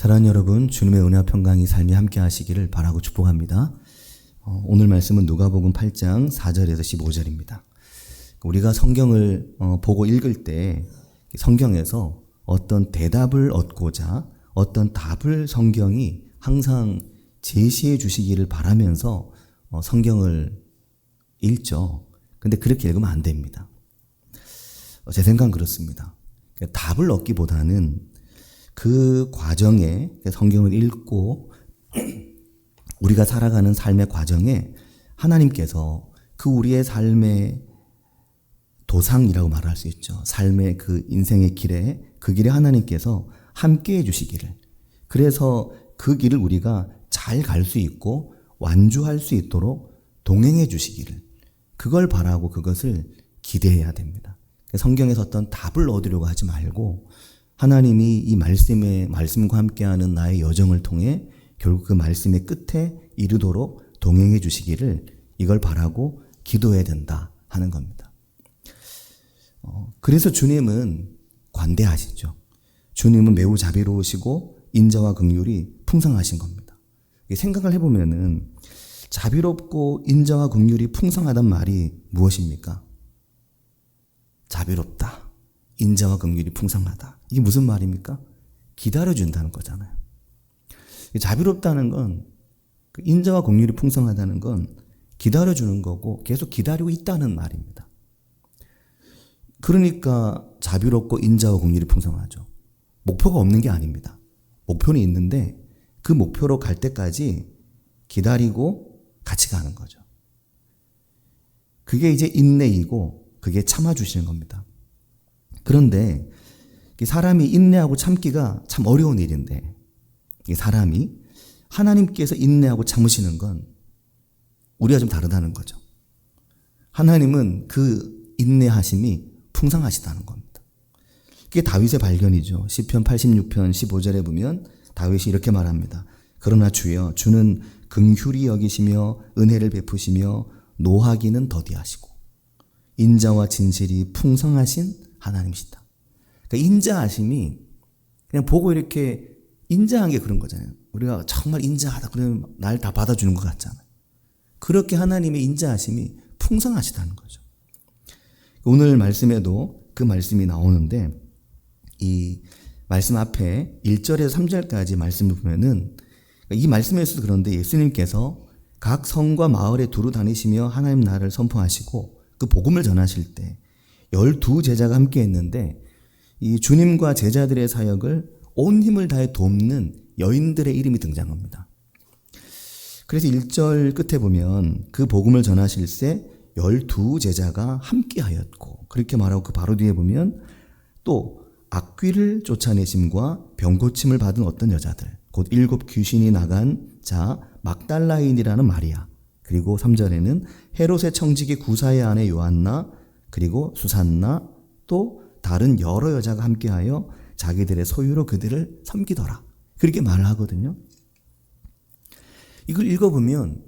사랑하는 여러분, 주님의 은혜와 평강이 삶에 함께 하시기를 바라고 축복합니다. 오늘 말씀은 누가복음 8장 4절에서 15절입니다. 우리가 성경을 보고 읽을 때 성경에서 어떤 대답을 얻고자 어떤 답을 성경이 항상 제시해 주시기를 바라면서 성경을 읽죠. 근데 그렇게 읽으면 안 됩니다. 제 생각은 그렇습니다. 답을 얻기보다는 그 과정에 성경을 읽고 우리가 살아가는 삶의 과정에 하나님께서 그 우리의 삶의 도상이라고 말할 수 있죠. 삶의 그 인생의 길에 그 길에 하나님께서 함께 해주시기를, 그래서 그 길을 우리가 잘 갈 수 있고 완주할 수 있도록 동행해 주시기를, 그걸 바라고 그것을 기대해야 됩니다. 성경에서 어떤 답을 얻으려고 하지 말고 하나님이 이 말씀과 함께하는 나의 여정을 통해 결국 그 말씀의 끝에 이르도록 동행해 주시기를, 이걸 바라고 기도해야 된다 하는 겁니다. 그래서 주님은 관대하시죠. 주님은 매우 자비로우시고 인자와 긍휼이 풍성하신 겁니다. 생각을 해보면은 자비롭고 인자와 긍휼이 풍성하단 말이 무엇입니까? 자비롭다, 인자와 긍휼이 풍성하다. 이게 무슨 말입니까? 기다려준다는 거잖아요. 자비롭다는 건, 인자와 긍휼이 풍성하다는 건 기다려주는 거고 계속 기다리고 있다는 말입니다. 그러니까 자비롭고 인자와 긍휼이 풍성하죠. 목표가 없는 게 아닙니다. 목표는 있는데 그 목표로 갈 때까지 기다리고 같이 가는 거죠. 그게 이제 인내이고 그게 참아주시는 겁니다. 그런데 사람이 인내하고 참기가 참 어려운 일인데, 사람이 하나님께서 인내하고 참으시는 건 우리가 좀 다르다는 거죠. 하나님은 그 인내하심이 풍성하시다는 겁니다. 그게 다윗의 발견이죠. 시편 86편 15절에 보면 다윗이 이렇게 말합니다. 그러나 주여, 주는 긍휼히 여기시며 은혜를 베푸시며 노하기는 더디하시고 인자와 진실이 풍성하신 하나님이시다. 그러니까 인자하심이 그냥 보고 이렇게 인자한 게 그런 거잖아요. 우리가 정말 인자하다 그러면 날 다 받아주는 것 같잖아요. 그렇게 하나님의 인자하심이 풍성하시다는 거죠. 오늘 말씀에도 그 말씀이 나오는데, 이 말씀 앞에 1절에서 3절까지 말씀을 보면은 이 말씀에서도 그런데 예수님께서 각 성과 마을에 두루 다니시며 하나님 나라를 선포하시고 그 복음을 전하실 때 12제자가 함께 했는데, 이 주님과 제자들의 사역을 온 힘을 다해 돕는 여인들의 이름이 등장합니다. 그래서 1절 끝에 보면 그 복음을 전하실 때 12제자가 함께 하였고, 그렇게 말하고 그 바로 뒤에 보면 또 악귀를 쫓아내심과 병고침을 받은 어떤 여자들, 곧 7 귀신이 나간 자 막달라인이라는 마리아, 그리고 3절에는 헤롯의 청지기 구사의 아내 요한나, 그리고 수산나, 또 다른 여러 여자가 함께하여 자기들의 소유로 그들을 섬기더라, 그렇게 말을 하거든요. 이걸 읽어보면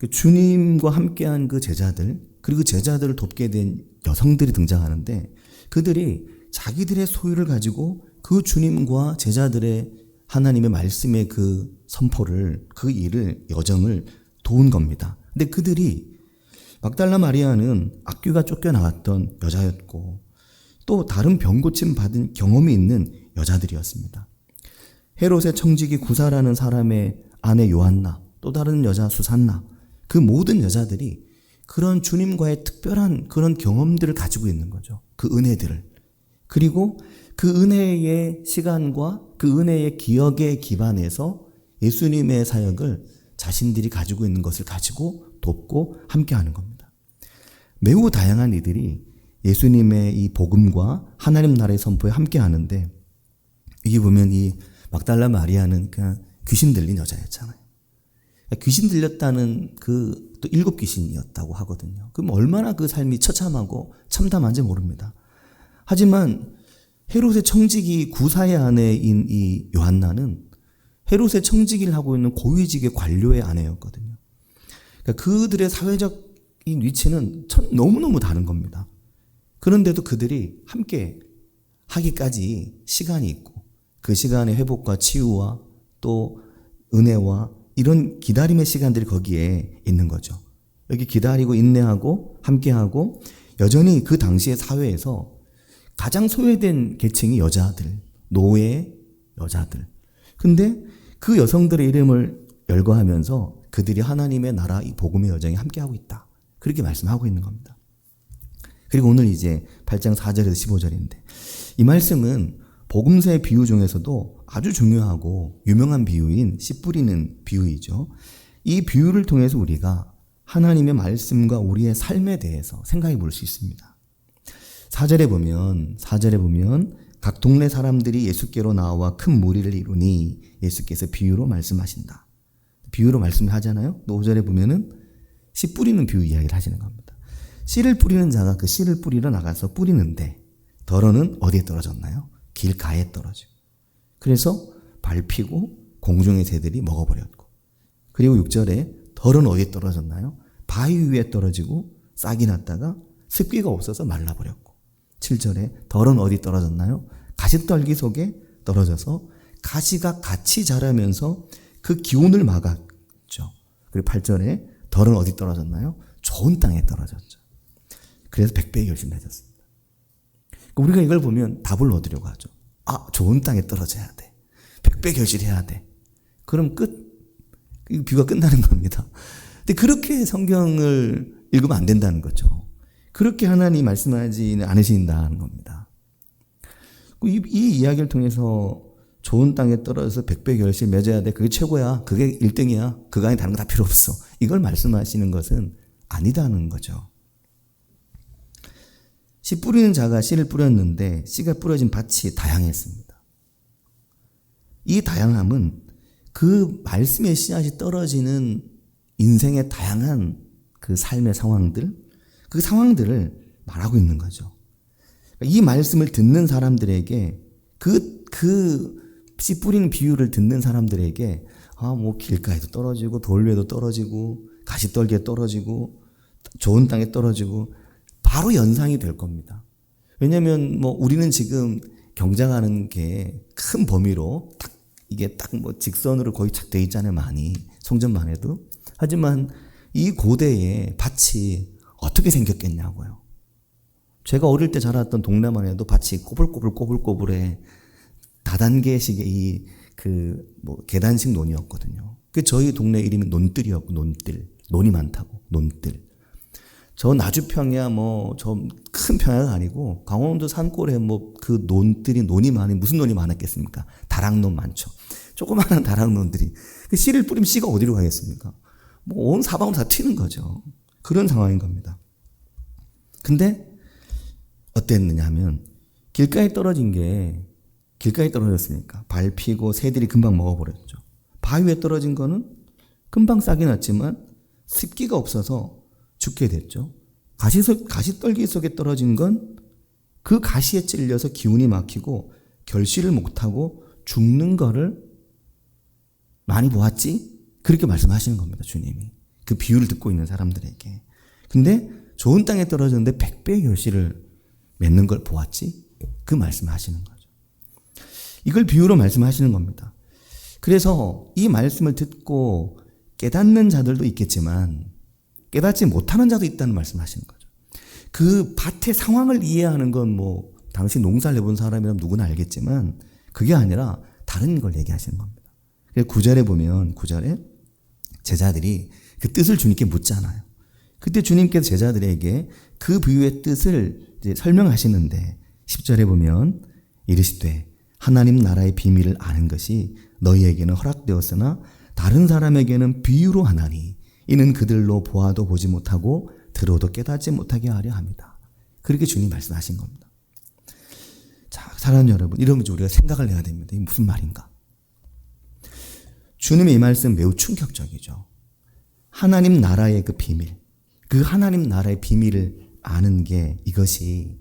주님과 함께한 그 제자들, 그리고 제자들을 돕게 된 여성들이 등장하는데, 그들이 자기들의 소유를 가지고 그 주님과 제자들의 하나님의 말씀의 그 선포를, 그 일을, 여정을 도운 겁니다. 근데 그들이, 막달라 마리아는 악귀가 쫓겨나왔던 여자였고 또 다른 병고침 받은 경험이 있는 여자들이었습니다. 헤롯의 청지기 구사라는 사람의 아내 요한나, 또 다른 여자 수산나, 그 모든 여자들이 그런 주님과의 특별한 그런 경험들을 가지고 있는 거죠. 그 은혜들을. 그리고 그 은혜의 시간과 그 은혜의 기억에 기반해서 예수님의 사역을 자신들이 가지고 있는 것을 가지고 돕고 함께하는 겁니다. 매우 다양한 이들이 예수님의 이 복음과 하나님 나라의 선포에 함께하는데, 이게 보면 이 막달라 마리아는 그냥 귀신 들린 여자였잖아요. 귀신 들렸다는 그 또 7 귀신이었다고 하거든요. 그럼 얼마나 그 삶이 처참하고 참담한지 모릅니다. 하지만 헤롯의 청지기 구사의 아내인 이 요한나는 헤롯의 청지기를 하고 있는 고위직의 관료의 아내였거든요. 그러니까 그들의 사회적인 위치는 너무너무 다른 겁니다. 그런데도 그들이 함께 하기까지 시간이 있고 그 시간의 회복과 치유와 또 은혜와 이런 기다림의 시간들이 거기에 있는 거죠. 여기 기다리고 인내하고 함께하고 여전히 그 당시의 사회에서 가장 소외된 계층이 여자들, 노예 여자들. 근데 그 여성들의 이름을 열거하면서 그들이 하나님의 나라 이 복음의 여정에 함께하고 있다. 그렇게 말씀하고 있는 겁니다. 그리고 오늘 이제 8장 4절에서 15절인데 이 말씀은 복음서의 비유 중에서도 아주 중요하고 유명한 비유인 씨 뿌리는 비유이죠. 이 비유를 통해서 우리가 하나님의 말씀과 우리의 삶에 대해서 생각해 볼 수 있습니다. 4절에 보면 각 동네 사람들이 예수께로 나와 큰 무리를 이루니 예수께서 비유로 말씀하신다. 비유로 말씀하잖아요. 또 5절에 보면은 씨 뿌리는 비유 이야기를 하시는 겁니다. 씨를 뿌리는 자가 그 씨를 뿌리러 나가서 뿌리는데 덜어는 어디에 떨어졌나요? 길가에 떨어지고. 그래서 밟히고 공중의 새들이 먹어버렸고. 그리고 6절에 덜은 어디에 떨어졌나요? 바위 위에 떨어지고 싹이 났다가 습기가 없어서 말라버렸고. 7절에 덜은 어디 떨어졌나요? 가시떨기 속에 떨어져서 가시가 같이 자라면서 그 기운을 막았죠. 그리고 8절에 덜은 어디 떨어졌나요? 좋은 땅에 떨어졌죠. 그래서 100배의 결실을 맺었습니다. 우리가 이걸 보면 답을 얻으려고 하죠. 좋은 땅에 떨어져야 돼. 100배 결실해야 돼. 그럼 끝. 이 비유가 끝나는 겁니다. 근데 그렇게 성경을 읽으면 안 된다는 거죠. 그렇게 하나님이 말씀하지 않으신다는 겁니다. 이 이야기를 통해서 좋은 땅에 떨어져서 100배 결실 맺어야 돼. 그게 최고야. 그게 1등이야. 그거 아니 다른 거 다 필요 없어. 이걸 말씀하시는 것은 아니다는 거죠. 씨 뿌리는 자가 씨를 뿌렸는데 씨가 뿌려진 밭이 다양했습니다. 이 다양함은 그 말씀의 씨앗이 떨어지는 인생의 다양한 그 삶의 상황들, 그 상황들을 말하고 있는 거죠. 이 말씀을 듣는 사람들에게 씨 뿌리는 비유를 듣는 사람들에게 뭐 길가에도 떨어지고 돌 위에도 떨어지고 가시떨기에 떨어지고 좋은 땅에 떨어지고 바로 연상이 될 겁니다. 왜냐하면 뭐 우리는 지금 경작하는 게 큰 범위로 이게 딱 뭐 직선으로 거의 착 돼 있잖아요. 많이 성전만 해도. 하지만 이 고대의 밭이 어떻게 생겼겠냐고요. 제가 어릴 때 자랐던 동네만 해도 밭이 꼬불꼬불해 다단계식의 계단식 논이었거든요. 그 저희 동네 이름이 논뜰이었고 논뜰. 논이 많다고 논뜰. 저 나주평야 저 큰 평야가 아니고 강원도 산골에 그 논들이 논이 많이 무슨 논이 많았겠습니까? 다락논 많죠. 조그마한 다락논들이 그 씨를 뿌리면 씨가 어디로 가겠습니까? 온 사방으로 다 튀는 거죠. 그런 상황인 겁니다. 근데 어땠느냐 하면 길가에 떨어졌으니까 밟히고 새들이 금방 먹어버렸죠. 바위 위에 떨어진 거는 금방 싹이 났지만 습기가 없어서 죽게 됐죠. 가시떨기 속에 떨어진 건 그 가시에 찔려서 기운이 막히고 결실을 못하고 죽는 거를 많이 보았지? 그렇게 말씀하시는 겁니다. 주님이. 그 비유를 듣고 있는 사람들에게. 근데 좋은 땅에 떨어졌는데 100배의 결실을 맺는 걸 보았지? 그 말씀하시는 거죠. 이걸 비유로 말씀하시는 겁니다. 그래서 이 말씀을 듣고 깨닫는 자들도 있겠지만 깨닫지 못하는 자도 있다는 말씀하시는 거죠. 그 밭의 상황을 이해하는 건 당시 농사를 해본 사람이라면 누구나 알겠지만 그게 아니라 다른 걸 얘기하시는 겁니다. 그래서 9절에 제자들이 그 뜻을 주님께 묻잖아요. 그때 주님께서 제자들에게 그 비유의 뜻을 이제 설명하시는데 10절에 보면 이르시되 하나님 나라의 비밀을 아는 것이 너희에게는 허락되었으나 다른 사람에게는 비유로 하나니 이는 그들로 보아도 보지 못하고 들어도 깨닫지 못하게 하려 합니다. 그렇게 주님 말씀하신 겁니다. 자, 사랑하는 여러분, 이러면 우리가 생각을 해야 됩니다. 이게 무슨 말인가? 주님의 이 말씀 매우 충격적이죠. 하나님 나라의 그 비밀, 그 하나님 나라의 비밀을 아는 게 이것이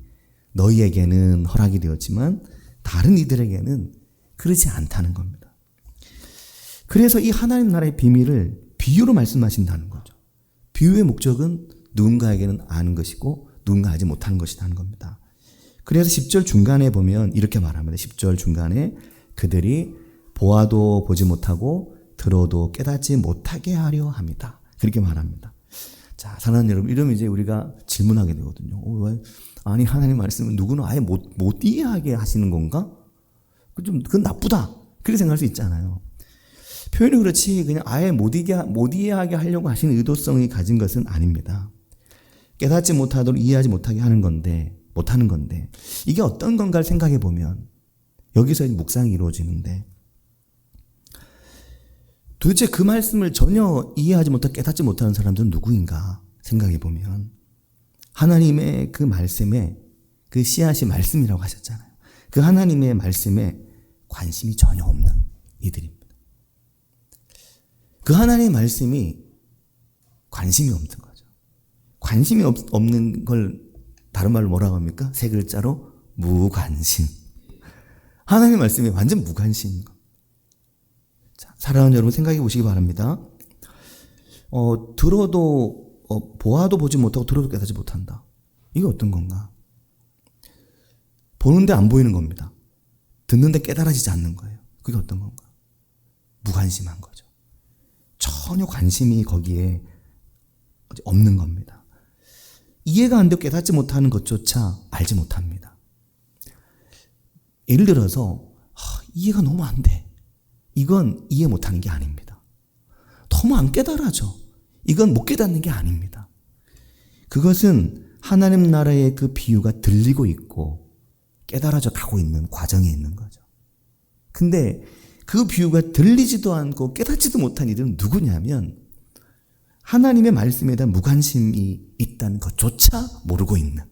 너희에게는 허락이 되었지만 다른 이들에게는 그렇지 않다는 겁니다. 그래서 이 하나님 나라의 비밀을 비유로 말씀하신다는 거죠. 비유의 목적은 누군가에게는 아는 것이고 누군가 하지 못하는 것이라는 겁니다. 그래서 10절 중간에 보면 이렇게 말합니다. 10절 중간에 그들이 보아도 보지 못하고 들어도 깨닫지 못하게 하려 합니다. 그렇게 말합니다. 자, 사랑하는 여러분, 이러면 이제 우리가 질문하게 되거든요. 왜? 아니, 하나님 말씀은 누구는 아예 못 이해하게 하시는 건가? 그건 나쁘다. 그렇게 생각할 수 있잖아요. 표현이 그렇지, 그냥 아예 못 이해하게 하려고 하시는 의도성이 가진 것은 아닙니다. 깨닫지 못하도록 이해하지 못하게 하는 건데, 못하는 건데, 이게 어떤 건가를 생각해 보면, 여기서 묵상이 이루어지는데, 도대체 그 말씀을 전혀 이해하지 못하고 깨닫지 못하는 사람들은 누구인가 생각해 보면, 하나님의 그 말씀에, 그 씨앗이 말씀이라고 하셨잖아요. 그 하나님의 말씀에 관심이 전혀 없는 이들입니다. 그 하나님의 말씀이 관심이 없는 거죠. 관심이 없는 걸 다른 말로 뭐라고 합니까? 세 글자로 무관심. 하나님의 말씀이 완전 무관심인 것. 자, 사랑하는 여러분 생각해 보시기 바랍니다. 보아도 보지 못하고 들어도 깨닫지 못한다. 이게 어떤 건가? 보는데 안 보이는 겁니다. 듣는데 깨달아지지 않는 거예요. 그게 어떤 건가? 무관심한 거죠. 전혀 관심이 거기에 없는 겁니다. 이해가 안 되고 깨닫지 못하는 것조차 알지 못합니다. 예를 들어서 이해가 너무 안 돼. 이건 이해 못하는 게 아닙니다. 너무 안 깨달아져. 이건 못 깨닫는 게 아닙니다. 그것은 하나님 나라의 그 비유가 들리고 있고 깨달아져 가고 있는 과정에 있는 거죠. 근데 그 비유가 들리지도 않고 깨닫지도 못한 이들은 누구냐면 하나님의 말씀에 대한 무관심이 있다는 것조차 모르고 있는,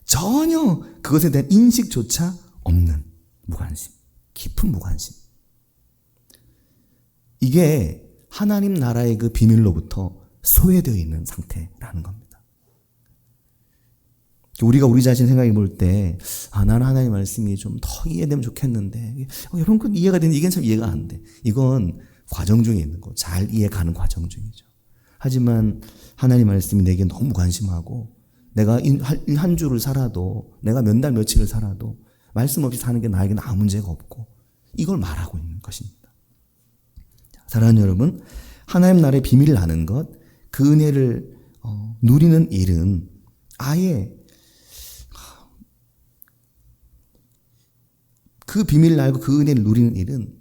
전혀 그것에 대한 인식조차 없는 무관심, 깊은 무관심. 이게 하나님 나라의 그 비밀로부터 소외되어 있는 상태라는 겁니다. 우리가 우리 자신 생각해 볼 때, 나는 하나님 말씀이 좀 더 이해되면 좋겠는데, 이런 건 이해가 되는데, 이건 참 이해가 안 돼. 이건 과정 중에 있는 거, 잘 이해가는 과정 중이죠. 하지만 하나님 말씀이 내게 너무 관심하고, 내가 한 주를 살아도, 내가 몇 달 며칠을 살아도, 말씀 없이 사는 게 나에게는 아무 문제가 없고, 이걸 말하고 있는 것입니다. 사랑하는 여러분, 하나님 나라의 비밀을 아는 것, 그 은혜를 누리는 일은 아예 그 비밀을 알고 그 은혜를 누리는 일은,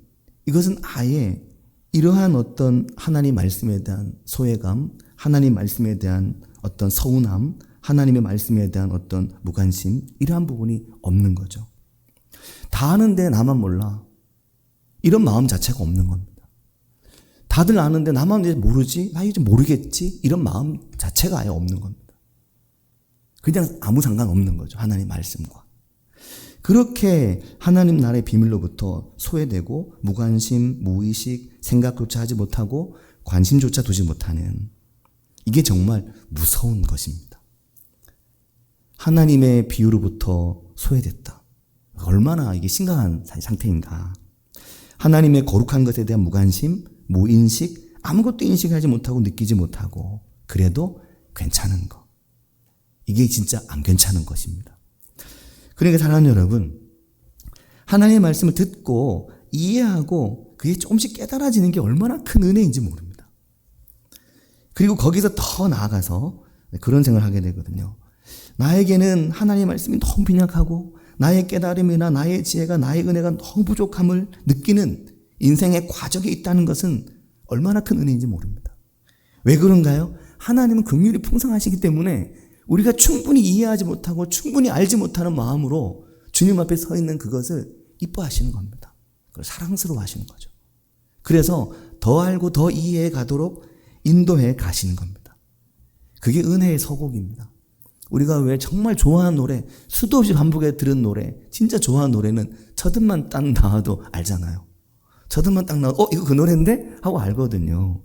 이것은 아예 이러한 어떤 하나님 말씀에 대한 소외감, 하나님 말씀에 대한 어떤 서운함, 하나님의 말씀에 대한 어떤 무관심, 이러한 부분이 없는 거죠. 다 아는데 나만 몰라. 이런 마음 자체가 없는 겁니다. 다들 아는데 나만 이제 모르지? 나 이제 모르겠지? 이런 마음 자체가 아예 없는 겁니다. 그냥 아무 상관없는 거죠. 하나님 말씀과. 그렇게 하나님 나라의 비밀로부터 소외되고 무관심, 무의식, 생각조차 하지 못하고 관심조차 두지 못하는, 이게 정말 무서운 것입니다. 하나님의 비유로부터 소외됐다. 얼마나 이게 심각한 상태인가. 하나님의 거룩한 것에 대한 무관심, 무인식, 아무것도 인식하지 못하고 느끼지 못하고 그래도 괜찮은 것. 이게 진짜 안 괜찮은 것입니다. 그러니까 사랑하는 여러분, 하나님의 말씀을 듣고 이해하고 그게 조금씩 깨달아지는 게 얼마나 큰 은혜인지 모릅니다. 그리고 거기서 더 나아가서 그런 생각을 하게 되거든요. 나에게는 하나님의 말씀이 너무 빈약하고 나의 깨달음이나 나의 지혜가, 나의 은혜가 너무 부족함을 느끼는 인생의 과정에 있다는 것은 얼마나 큰 은혜인지 모릅니다. 왜 그런가요? 하나님은 긍휼이 풍성하시기 때문에 우리가 충분히 이해하지 못하고 충분히 알지 못하는 마음으로 주님 앞에 서 있는 그것을 이뻐하시는 겁니다. 그걸 사랑스러워 하시는 거죠. 그래서 더 알고 더 이해해 가도록 인도해 가시는 겁니다. 그게 은혜의 서곡입니다. 우리가 왜 정말 좋아하는 노래, 수도 없이 반복해 들은 노래, 진짜 좋아하는 노래는 첫음만 딱 나와도 알잖아요. 첫음만 딱 나와도 이거 그 노래인데? 하고 알거든요.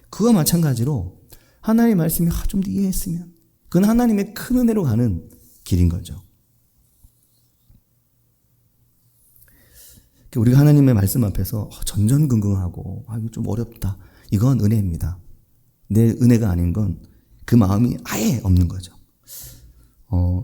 그와 마찬가지로 하나님의 말씀이 좀 더 이해했으면, 그건 하나님의 큰 은혜로 가는 길인 거죠. 우리가 하나님의 말씀 앞에서 전전긍긍하고 이거 좀 어렵다. 이건 은혜입니다. 내 은혜가 아닌 건 그 마음이 아예 없는 거죠.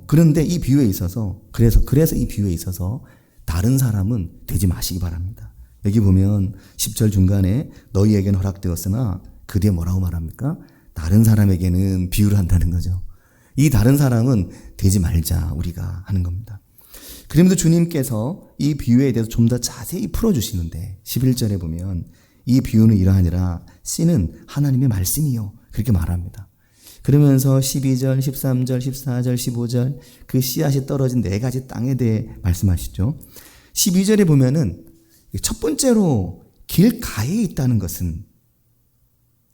그런데 이 비유에 있어서, 그래서 이 비유에 있어서 다른 사람은 되지 마시기 바랍니다. 여기 보면 10절 중간에 너희에게는 허락되었으나 그 뒤에 뭐라고 말합니까? 다른 사람에게는 비유를 한다는 거죠. 이 다른 사람은 되지 말자 우리가 하는 겁니다. 그러면서 주님께서 이 비유에 대해서 좀 더 자세히 풀어주시는데 11절에 보면 이 비유는 이러하니라 씨는 하나님의 말씀이요 그렇게 말합니다. 그러면서 12절, 13절, 14절, 15절 그 씨앗이 떨어진 4가지 땅에 대해 말씀하시죠. 12절에 보면은 첫 번째로 길가에 있다는 것은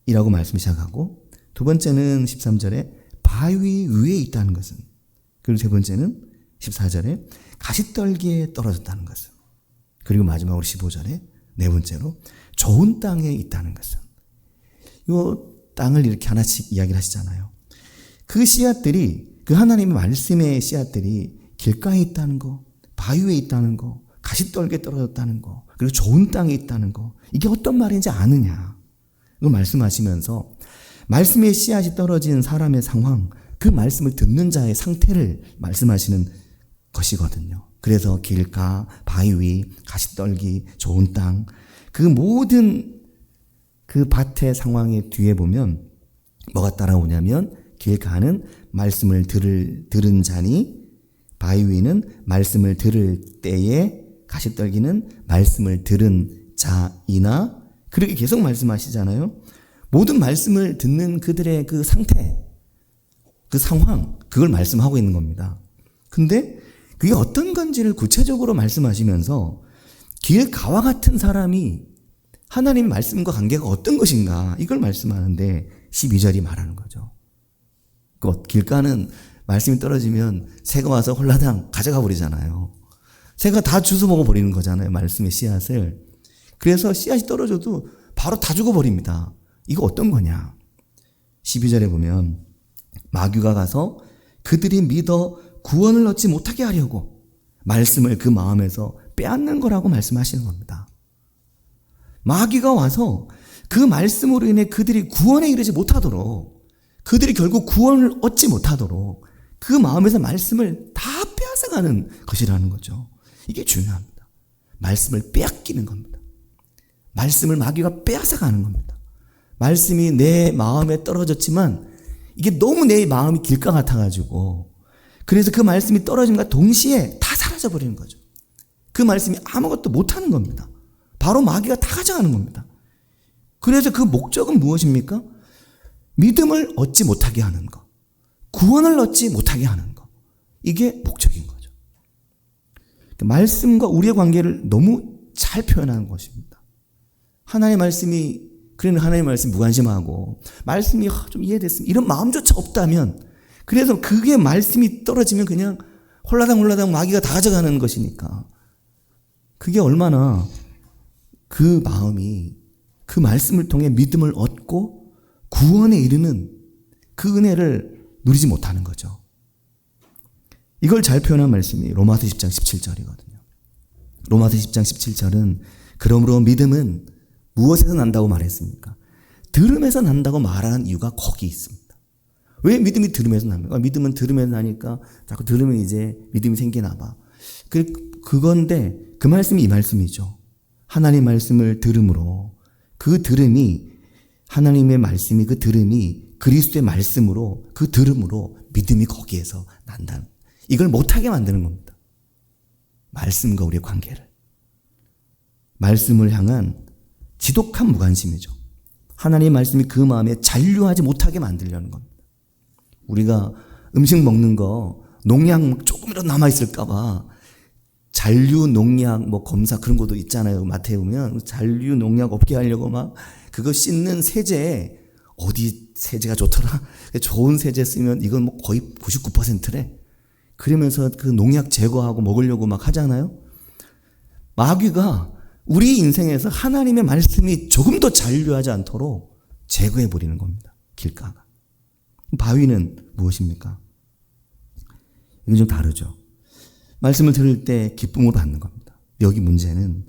이라고 말씀 시작하고 두 번째는 13절에 바위 위에 있다는 것은 그리고 세 번째는 14절에 가시떨기에 떨어졌다는 것은 그리고 마지막으로 15절에 네 번째로 좋은 땅에 있다는 것은 이 땅을 이렇게 하나씩 이야기를 하시잖아요. 그 씨앗들이 그 하나님의 말씀의 씨앗들이 길가에 있다는 거, 바위에 있다는 거, 가시떨기에 떨어졌다는 거, 그리고 좋은 땅에 있다는 거 이게 어떤 말인지 아느냐 이걸 말씀하시면서 말씀의 씨앗이 떨어진 사람의 상황 그 말씀을 듣는 자의 상태를 말씀하시는 것이거든요. 그래서 길가, 바위, 가시떨기, 좋은 땅 그 모든 그 밭의 상황의 뒤에 보면 뭐가 따라오냐면 길가는 말씀을 들은 자니 바위는 말씀을 들을 때에 가시떨기는 말씀을 들은 자이나 그렇게 계속 말씀하시잖아요. 모든 말씀을 듣는 그들의 그 상태, 그 상황 그걸 말씀하고 있는 겁니다. 근데 그게 어떤 건지를 구체적으로 말씀하시면서 길가와 같은 사람이 하나님의 말씀과 관계가 어떤 것인가 이걸 말씀하는데 12절이 말하는 거죠. 그 길가는 말씀이 떨어지면 새가 와서 홀라당 가져가 버리잖아요. 새가 다 주워 먹어 버리는 거잖아요. 말씀의 씨앗을. 그래서 씨앗이 떨어져도 바로 다 죽어버립니다. 이거 어떤 거냐. 12절에 보면 마귀가 가서 그들이 믿어 구원을 얻지 못하게 하려고 말씀을 그 마음에서 빼앗는 거라고 말씀하시는 겁니다. 마귀가 와서 그 말씀으로 인해 그들이 구원에 이르지 못하도록 그들이 결국 구원을 얻지 못하도록 그 마음에서 말씀을 다 빼앗아가는 것이라는 거죠. 이게 중요합니다. 말씀을 빼앗기는 겁니다. 말씀을 마귀가 빼앗아가는 겁니다. 말씀이 내 마음에 떨어졌지만 이게 너무 내 마음이 길가 같아가지고 그래서 그 말씀이 떨어짐과 동시에 다 사라져버리는 거죠. 그 말씀이 아무것도 못하는 겁니다. 바로 마귀가 다 가져가는 겁니다. 그래서 그 목적은 무엇입니까? 믿음을 얻지 못하게 하는 것. 구원을 얻지 못하게 하는 것. 이게 목적인 거죠. 말씀과 우리의 관계를 너무 잘 표현하는 것입니다. 하나님의 말씀이 그러면 하나님의 말씀 무관심하고 말씀이 좀 이해됐으면 이런 마음조차 없다면 그래서 그게 말씀이 떨어지면 그냥 홀라당 마귀가 다 가져가는 것이니까 그게 얼마나 그 마음이 그 말씀을 통해 믿음을 얻고 구원에 이르는 그 은혜를 누리지 못하는 거죠. 이걸 잘 표현한 말씀이 로마서 10장 17절이거든요. 로마서 10장 17절은 그러므로 믿음은 무엇에서 난다고 말했습니까? 들음에서 난다고 말하는 이유가 거기 있습니다. 왜 믿음이 들음에서 납니까? 믿음은 들음에서 나니까 자꾸 들으면 이제 믿음이 생기나 봐. 그건데 그 말씀이 이 말씀이죠. 하나님의 말씀을 들음으로 그 들음이 하나님의 말씀이 그 들음이 그리스도의 말씀으로 그 들음으로 믿음이 거기에서 난다는 이걸 못하게 만드는 겁니다. 말씀과 우리의 관계를. 말씀을 향한 지독한 무관심이죠. 하나님의 말씀이 그 마음에 잔류하지 못하게 만들려는 겁니다. 우리가 음식 먹는 거 농약 조금이라도 남아있을까봐 잔류 농약 검사 그런 것도 있잖아요. 마트에 보면 잔류 농약 없게 하려고 막 그거 씻는 세제 어디 세제가 좋더라. 좋은 세제 쓰면 이건 거의 99%래. 그러면서 그 농약 제거하고 먹으려고 막 하잖아요. 마귀가 우리 인생에서 하나님의 말씀이 조금도 잔류하지 않도록 제거해버리는 겁니다. 길가가. 바위는 무엇입니까? 이건 좀 다르죠. 말씀을 들을 때 기쁨으로 받는 겁니다. 여기 문제는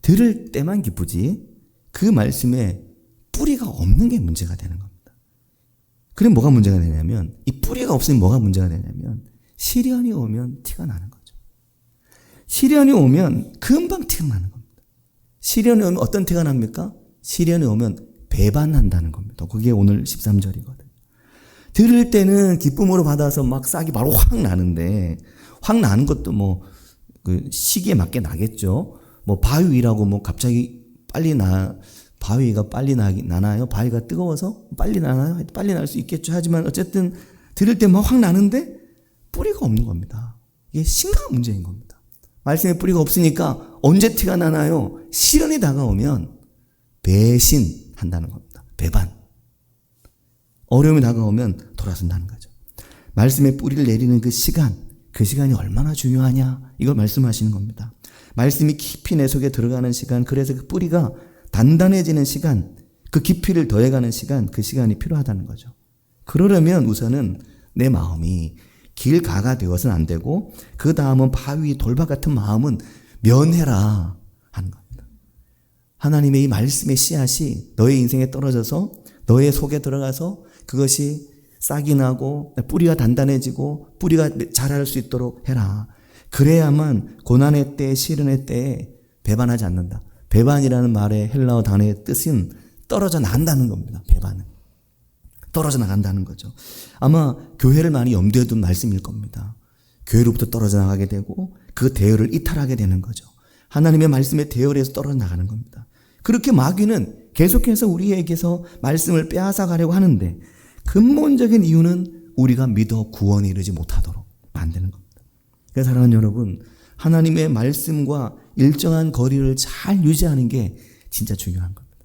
들을 때만 기쁘지 그 말씀에 뿌리가 없는 게 문제가 되는 겁니다. 그럼 뭐가 문제가 되냐면 이 뿌리가 없으면 뭐가 문제가 되냐면 시련이 오면 티가 나는 거죠. 시련이 오면 금방 티가 나는 겁니다. 시련이 오면 어떤 티가 납니까? 시련이 오면 배반한다는 겁니다. 그게 오늘 13절이거든요. 들을 때는 기쁨으로 받아서 막 싹이 바로 확 나는데, 확 나는 것도 그 시기에 맞게 나겠죠. 바위 뭐 갑자기 바위가 빨리 나나요? 바위가 뜨거워서 빨리 나나요? 빨리 날 수 있겠죠. 하지만 어쨌든 들을 때 막 확 나는데 뿌리가 없는 겁니다. 이게 심각한 문제인 겁니다. 말씀에 뿌리가 없으니까 언제 티가 나나요? 시련이 다가오면 배신한다는 겁니다. 배반. 어려움이 다가오면 돌아선다는 거죠. 말씀에 뿌리를 내리는 그 시간이 얼마나 중요하냐, 이걸 말씀하시는 겁니다. 말씀이 깊이 내 속에 들어가는 시간, 그래서 그 뿌리가 단단해지는 시간, 그 깊이를 더해가는 시간, 그 시간이 필요하다는 거죠. 그러려면 우선은 내 마음이 길가가 되어서는 안 되고, 그 다음은 바위 돌박 같은 마음은 면해라 하는 겁니다. 하나님의 이 말씀의 씨앗이 너의 인생에 떨어져서 너의 속에 들어가서 그것이 싹이 나고 뿌리가 단단해지고 뿌리가 자랄 수 있도록 해라. 그래야만 고난의 때, 시련의 때에 배반하지 않는다. 배반이라는 말의 헬라어 단어의 뜻은 떨어져 나간다는 겁니다. 배반은. 떨어져 나간다는 거죠. 아마 교회를 많이 염두에 둔 말씀일 겁니다. 교회로부터 떨어져 나가게 되고 그 대열을 이탈하게 되는 거죠. 하나님의 말씀의 대열에서 떨어져 나가는 겁니다. 그렇게 마귀는 계속해서 우리에게서 말씀을 빼앗아 가려고 하는데, 근본적인 이유는 우리가 믿어 구원에 이르지 못하도록 만드는 겁니다. 그래서 사랑하는 여러분, 하나님의 말씀과 일정한 거리를 잘 유지하는 게 진짜 중요한 겁니다.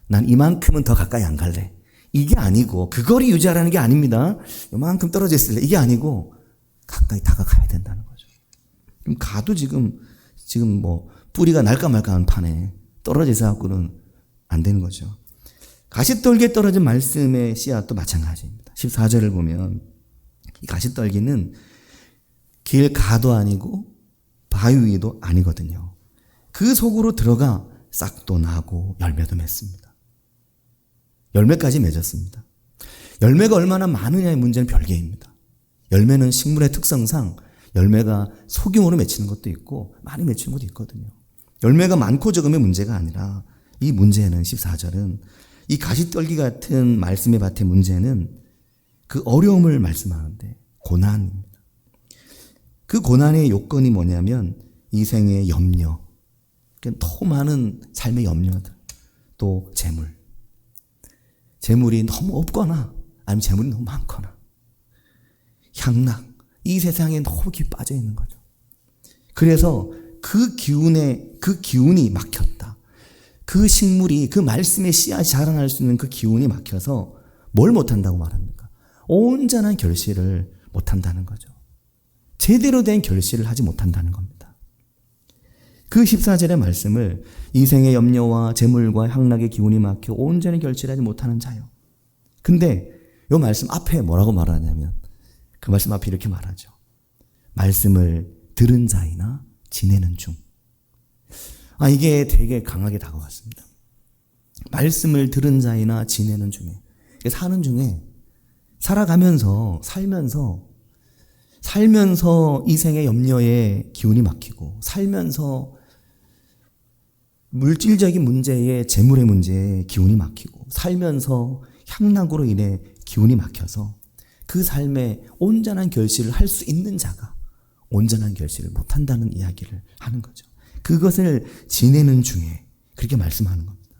난 이만큼은 더 가까이 안 갈래. 이게 아니고, 그 거리 유지하라는 게 아닙니다. 이만큼 떨어져 있을래. 이게 아니고 가까이 다가가야 된다는 거죠. 그럼 가도 지금 뿌리가 날까 말까 하는 판에 떨어져서 갖고는 안 되는 거죠. 가시떨기에 떨어진 말씀의 씨앗도 마찬가지입니다. 14절을 보면 이 가시떨기는 길가도 아니고 바위 위도 아니거든요. 그 속으로 들어가 싹도 나고 열매도 맺습니다. 열매까지 맺었습니다. 열매가 얼마나 많으냐의 문제는 별개입니다. 열매는 식물의 특성상 열매가 소규모로 맺히는 것도 있고 많이 맺히는 것도 있거든요. 열매가 많고 적음의 문제가 아니라, 이 문제는 14절은 이 가시떨기 같은 말씀의 밭의 문제는 그 어려움을 말씀하는데 고난입니다. 그 고난의 요건이 뭐냐면 이 생의 염려, 더 많은 삶의 염려들, 또 재물이 너무 없거나 아니면 재물이 너무 많거나 향락, 이 세상에 너무 깊이 빠져 있는 거죠. 그래서 그 기운이 막혔다. 그 식물이, 그 말씀의 씨앗이 자라날 수 있는 그 기운이 막혀서 뭘 못한다고 말합니까? 온전한 결실을 못한다는 거죠. 제대로 된 결실을 하지 못한다는 겁니다. 그 14절의 말씀을 이생의 염려와 재물과 향락의 기운이 막혀 온전히 결실하지 못하는 자요. 근데 이 말씀 앞에 뭐라고 말하냐면, 그 말씀 앞에 이렇게 말하죠. 말씀을 들은 자이나 지내는 중. 이게 되게 강하게 다가왔습니다. 말씀을 들은 자이나 지내는 중에, 사는 중에, 살면서 이생의 염려에 기운이 막히고, 살면서 물질적인 문제에, 재물의 문제에 기운이 막히고, 살면서 향락으로 인해 기운이 막혀서 그 삶에 온전한 결실을 할 수 있는 자가 온전한 결실을 못한다는 이야기를 하는 거죠. 그것을 지내는 중에 그렇게 말씀하는 겁니다.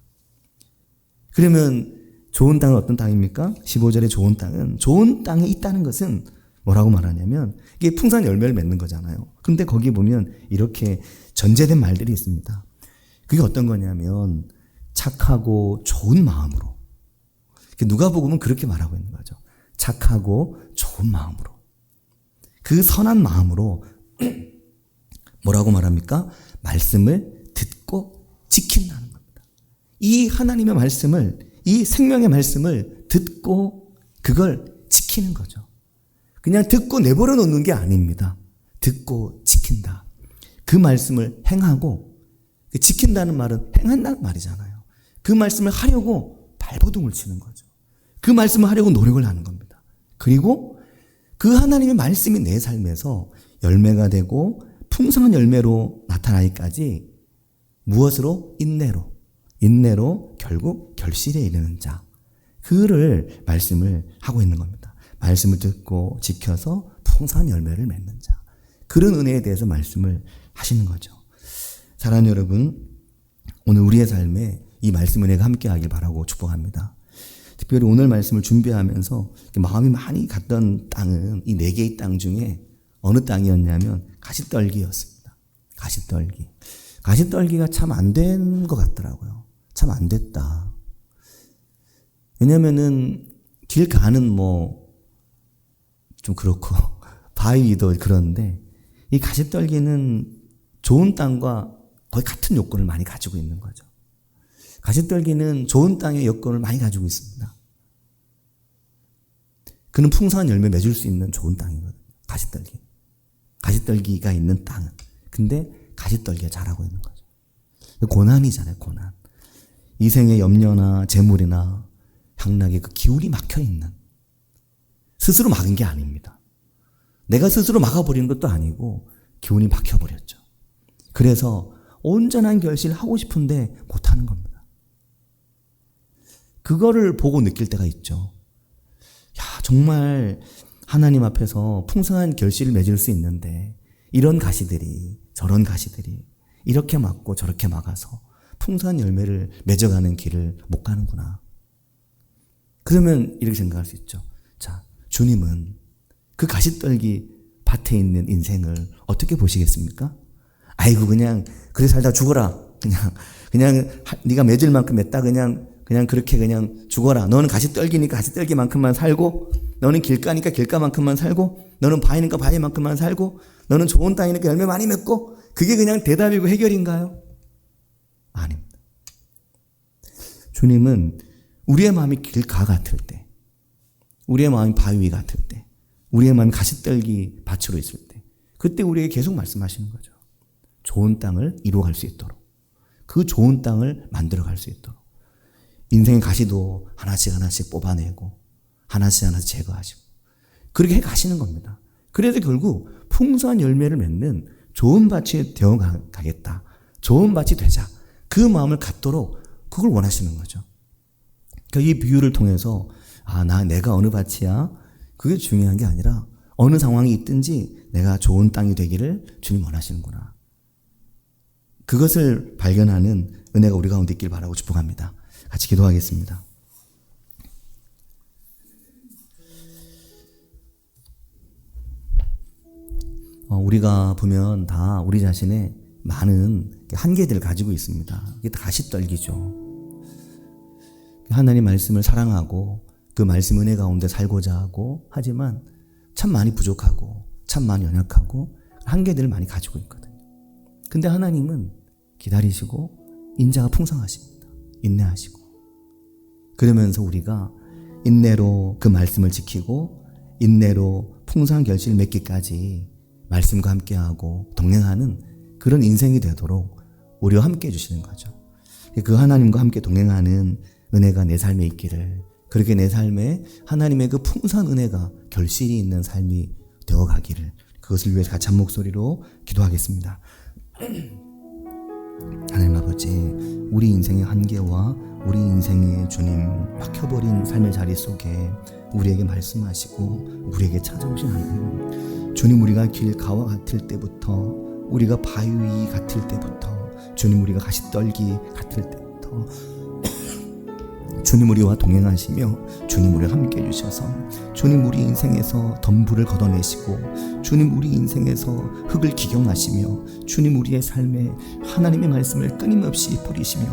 그러면 좋은 땅은 어떤 땅입니까? 15절의 좋은 땅에 있다는 것은 뭐라고 말하냐면, 이게 풍성한 열매를 맺는 거잖아요. 근데 거기 보면 이렇게 전제된 말들이 있습니다. 그게 어떤 거냐면 착하고 좋은 마음으로. 누가복음은 그렇게 말하고 있는 거죠. 착하고 좋은 마음으로. 그 선한 마음으로 뭐라고 말합니까? 말씀을 듣고 지킨다는 겁니다. 이 하나님의 말씀을, 이 생명의 말씀을 듣고 그걸 지키는 거죠. 그냥 듣고 내버려 놓는 게 아닙니다. 듣고 지킨다. 그 말씀을 행하고, 지킨다는 말은 행한다는 말이잖아요. 그 말씀을 하려고 발버둥을 치는 거죠. 그 말씀을 하려고 노력을 하는 겁니다. 그리고 그 하나님의 말씀이 내 삶에서 열매가 되고 풍성한 열매로 나타나기까지 무엇으로? 인내로 결국 결실에 이르는 자. 그를 말씀을 하고 있는 겁니다. 말씀을 듣고 지켜서 풍성한 열매를 맺는 자. 그런 은혜에 대해서 말씀을 하시는 거죠. 사랑하는 여러분, 오늘 우리의 삶에 이 말씀 은혜가 함께하길 바라고 축복합니다. 특별히 오늘 말씀을 준비하면서 마음이 많이 갔던 땅은 이 4개의 땅 중에 어느 땅이었냐면 가시떨기였습니다. 가시떨기. 가시떨기가 참 안 된 것 같더라고요. 참 안 됐다. 왜냐면은 길 가는 좀 그렇고 바위도 그런데 이 가시떨기는 좋은 땅과 거의 같은 요건을 많이 가지고 있는 거죠. 가시떨기는 좋은 땅의 여건을 많이 가지고 있습니다. 그는 풍성한 열매 맺을 수 있는 좋은 땅이거든요. 가시떨기. 가시떨기가 있는 땅은. 근데 가시떨기가 자라고 있는 거죠. 고난이잖아요, 고난. 이생의 염려나 재물이나 향락의 그 기울이 막혀 있는. 스스로 막은 게 아닙니다. 내가 스스로 막아버리는 것도 아니고 기운이 막혀버렸죠. 그래서 온전한 결실을 하고 싶은데 못하는 겁니다. 그거를 보고 느낄 때가 있죠. 야, 정말 하나님 앞에서 풍성한 결실을 맺을 수 있는데 이런 가시들이 저런 가시들이 이렇게 막고 저렇게 막아서 풍성한 열매를 맺어가는 길을 못 가는구나. 그러면 이렇게 생각할 수 있죠. 자, 주님은 그 가시떨기 밭에 있는 인생을 어떻게 보시겠습니까? 아이고 그냥 그래 살다 죽어라. 그냥 네가 맺을 만큼 맺다 그냥 그렇게 그냥 죽어라. 너는 가시떨기니까 가시떨기만큼만 살고, 너는 길가니까 길가만큼만 살고, 너는 바위니까 바위만큼만 살고, 너는 좋은 땅이니까 열매 많이 맺고, 그게 그냥 대답이고 해결인가요? 아닙니다. 주님은 우리의 마음이 길가 같을 때, 우리의 마음이 바위 같을 때, 우리의 마음이 가시떨기 밭으로 있을 때, 그때 우리에게 계속 말씀하시는 거죠. 좋은 땅을 이루어갈 수 있도록, 그 좋은 땅을 만들어갈 수 있도록, 인생의 가시도 하나씩 뽑아내고 하나씩 제거하시고 그렇게 해 가시는 겁니다. 그래서 결국 풍성한 열매를 맺는 좋은 밭이 되어 가겠다. 좋은 밭이 되자. 그 마음을 갖도록 그걸 원하시는 거죠. 그러니까 이 비유를 통해서 내가 어느 밭이야? 그게 중요한 게 아니라 어느 상황이 있든지 내가 좋은 땅이 되기를 주님 원하시는구나. 그것을 발견하는 은혜가 우리 가운데 있길 바라고 축복합니다. 같이 기도하겠습니다. 우리가 보면 다 우리 자신의 많은 한계들을 가지고 있습니다. 이게 다 가시떨기죠. 하나님 말씀을 사랑하고 그 말씀 은혜 가운데 살고자 하고 하지만 참 많이 부족하고 참 많이 연약하고 한계들을 많이 가지고 있거든요. 근데 하나님은 기다리시고 인자가 풍성하십니다. 인내하시고 그러면서 우리가 인내로 그 말씀을 지키고 인내로 풍성한 결실을 맺기까지 말씀과 함께하고 동행하는 그런 인생이 되도록 우리와 함께 해주시는 거죠. 그 하나님과 함께 동행하는 은혜가 내 삶에 있기를, 그렇게 내 삶에 하나님의 그 풍성한 은혜가 결실이 있는 삶이 되어가기를, 그것을 위해서 같이 한 목소리로 기도하겠습니다. 하나님 아버지, 우리 인생의 한계와 우리 인생의 주님 막혀버린 삶의 자리 속에 우리에게 말씀하시고 우리에게 찾아오신 하나님, 주님 우리가 길가와 같을 때부터, 우리가 바위 같을 때부터, 주님 우리가 가시떨기 같을 때부터 주님 우리와 동행하시며 주님 우리와 함께 해주셔서 주님 우리 인생에서 덤불을 걷어내시고 주님 우리 인생에서 흙을 기경하시며 주님 우리의 삶에 하나님의 말씀을 끊임없이 뿌리시며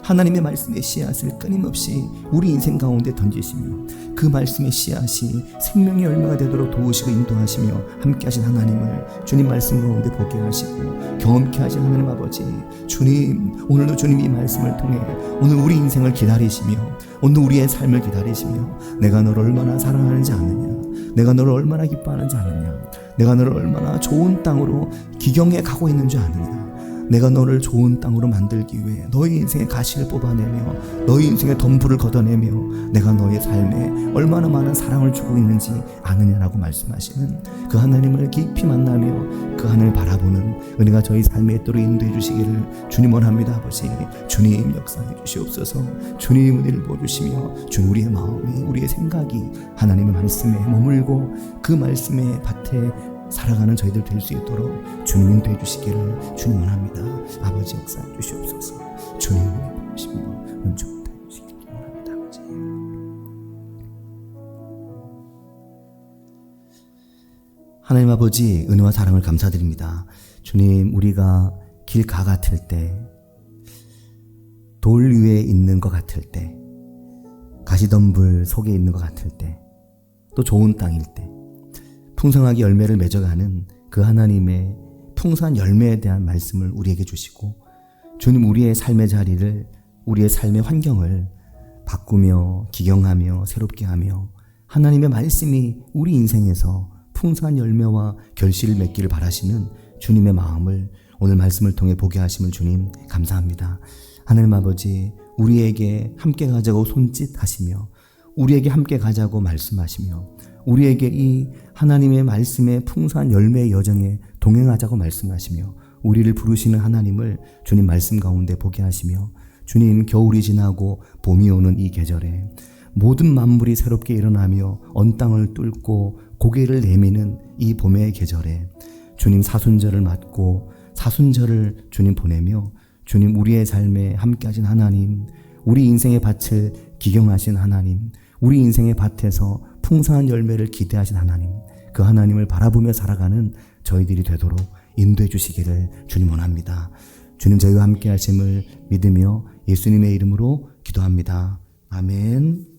하나님의 말씀의 씨앗을 끊임없이 우리 인생 가운데 던지시며 그 말씀의 씨앗이 생명의 열매가 되도록 도우시고 인도하시며 함께하신 하나님을 주님 말씀 가운데 보게 하시고 경험케 하신 하나님 아버지, 주님 오늘도 주님 이 말씀을 통해 오늘 우리 인생을 기다리시며 오늘 우리의 삶을 기다리시며 내가 너를 얼마나 사랑하는지 아느냐, 내가 너를 얼마나 기뻐하는지 아느냐, 내가 너를 얼마나 좋은 땅으로 기경해 가고 있는지 아느냐, 내가 너를 좋은 땅으로 만들기 위해 너희 인생의 가시를 뽑아내며 너희 인생의 덤불을 걷어내며 내가 너의 삶에 얼마나 많은 사랑을 주고 있는지 아느냐라고 말씀하시는 그 하나님을 깊이 만나며 그 하나님을 바라보는 은혜가 저희 삶의 때로 인도해 주시기를 주님 원합니다. 아버지, 주님 역사해 주시옵소서. 주님 은혜를 부어주시며 주님 우리의 마음이, 우리의 생각이 하나님의 말씀에 머물고 그 말씀의 밭에 살아가는 저희들 될 수 있도록 주님 인도해 주시기를 주님 원합니다. 아버지 역사해 주시옵소서. 주님 은혜 부으시며 은총 해 주시기를 원합니다. 아버지. 하나님 아버지, 은혜와 사랑을 감사드립니다. 주님, 우리가 길가 같을 때, 돌 위에 있는 것 같을 때, 가시덤불 속에 있는 것 같을 때, 또 좋은 땅일 때, 풍성하게 열매를 맺어가는 그 하나님의 풍성한 열매에 대한 말씀을 우리에게 주시고, 주님 우리의 삶의 자리를, 우리의 삶의 환경을 바꾸며 기경하며 새롭게 하며 하나님의 말씀이 우리 인생에서 풍성한 열매와 결실을 맺기를 바라시는 주님의 마음을 오늘 말씀을 통해 보게 하심을 주님 감사합니다. 하나님 아버지, 우리에게 함께 가자고 손짓하시며 우리에게 함께 가자고 말씀하시며 우리에게 이 하나님의 말씀의 풍성한 열매의 여정에 동행하자고 말씀하시며 우리를 부르시는 하나님을 주님 말씀 가운데 보게 하시며 주님, 겨울이 지나고 봄이 오는 이 계절에 모든 만물이 새롭게 일어나며 언 땅을 뚫고 고개를 내미는 이 봄의 계절에 주님 사순절을 맞고 사순절을 주님 보내며 주님 우리의 삶에 함께 하신 하나님, 우리 인생의 밭을 기경하신 하나님, 우리 인생의 밭에서 풍성한 열매를 기대하신 하나님, 그 하나님을 바라보며 살아가는 저희들이 되도록 인도해 주시기를 주님 원합니다. 주님 저희와 함께 하심을 믿으며 예수님의 이름으로 기도합니다. 아멘.